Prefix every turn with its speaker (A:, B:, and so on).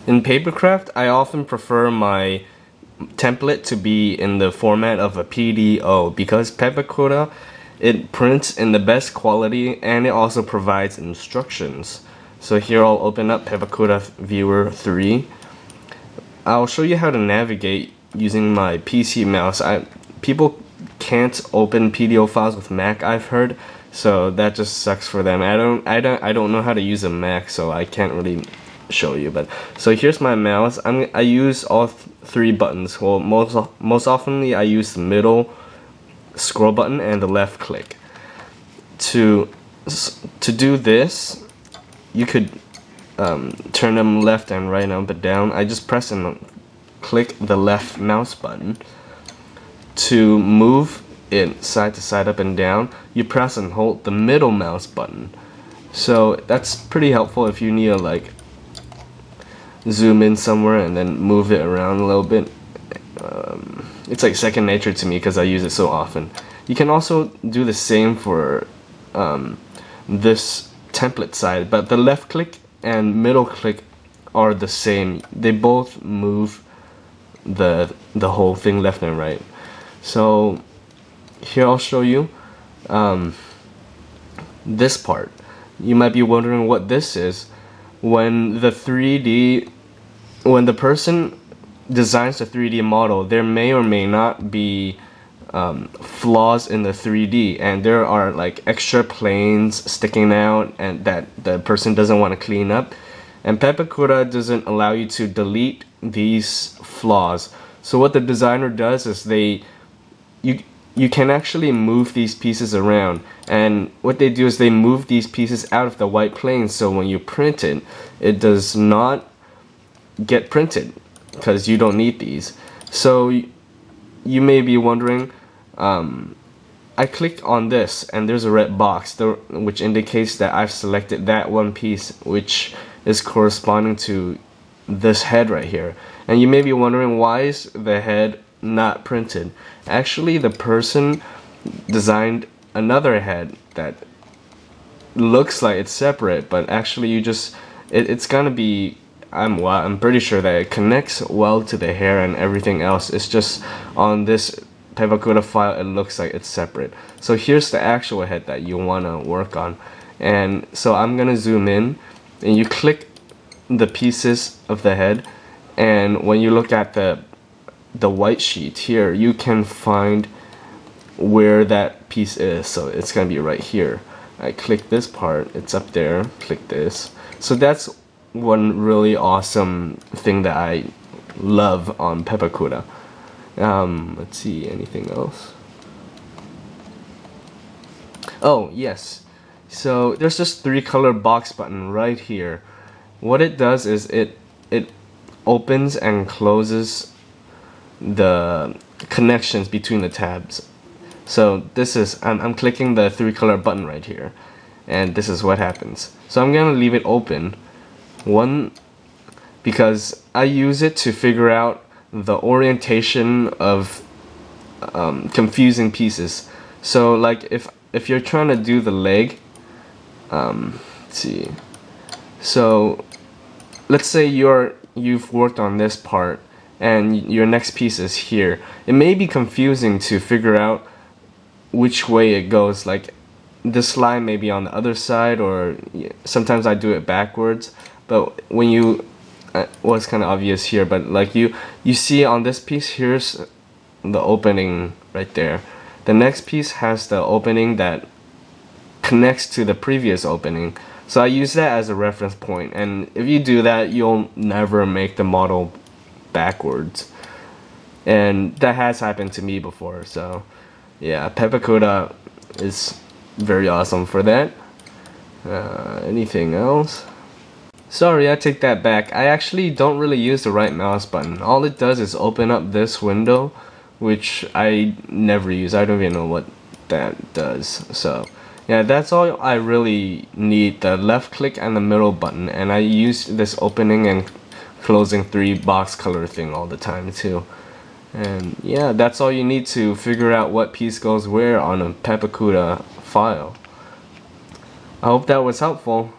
A: In Papercraft, I often prefer my template to be in the format of a PDO because Pepakura, it prints in the best quality and it also provides instructions. So here I'll open up Pepakura Viewer 3. I'll show you how to navigate using my PC mouse. People can't open PDO files with Mac, I've heard, so that just sucks for them. I don't know how to use a Mac, so I can't really show you. But so here's my mouse. I use all three buttons. Well, most oftenly I use the middle scroll button and the left click. To do this, you could turn them left and right up and down. I just press and click the left mouse button. To move it side to side, up and down, you press and hold the middle mouse button. So that's pretty helpful if you need to like zoom in somewhere and then move it around a little bit. It's like second nature to me because I use it so often. You can also do the same for this template side, but the left click and middle click are the same. They both move the whole thing left and right. So here I'll show you this part. You might be wondering what this is. When the person designs the 3D model, there may or may not be flaws in the 3D, and there are like extra planes sticking out and that the person doesn't want to clean up. And Pepakura doesn't allow you to delete these flaws. So what the designer does is you can actually move these pieces around, and what they do is they move these pieces out of the white plane, so when you print it, it does not get printed because you don't need these. So you may be wondering, I click on this and there's a red box which indicates that I've selected that one piece which is corresponding to this head right here. And you may be wondering, why is the head not printed? Actually, the person designed another head that looks like it's separate, but actually it's gonna be, I'm pretty sure that it connects well to the hair and everything else. It's just on this Pepakura file it looks like it's separate. So here's the actual head that you wanna work on. And so I'm gonna zoom in, and you click the pieces of the head, and when you look at the white sheet here, you can find where that piece is. So it's gonna be right here. I click this part, it's up there, click this. So that's one really awesome thing that I love on Pepakura. Let's see, anything else? Oh yes, so there's this 3-color box button right here. What it does is it opens and closes the connections between the tabs. So this is, I'm clicking the 3-color button right here, and this is what happens. So I'm gonna leave it open, because I use it to figure out the orientation of confusing pieces. So like if you're trying to do the leg, let's see. So let's say you've worked on this part and your next piece is here. It may be confusing to figure out which way it goes. Like this line may be on the other side, or sometimes I do it backwards. But when you, well, it's kind of obvious here, but like you see on this piece, here's the opening right there. The next piece has the opening that connects to the previous opening. So I use that as a reference point, and if you do that, you'll never make the model backwards. And that has happened to me before, so yeah, Pepakura is very awesome for that. Anything else? Sorry, I take that back. I actually don't really use the right mouse button. All it does is open up this window, which I never use. I don't even know what that does. So yeah, that's all I really need, the left click and the middle button. And I use this opening and closing 3-box color thing all the time too. And yeah, that's all you need to figure out what piece goes where on a Pepakura file. I hope that was helpful.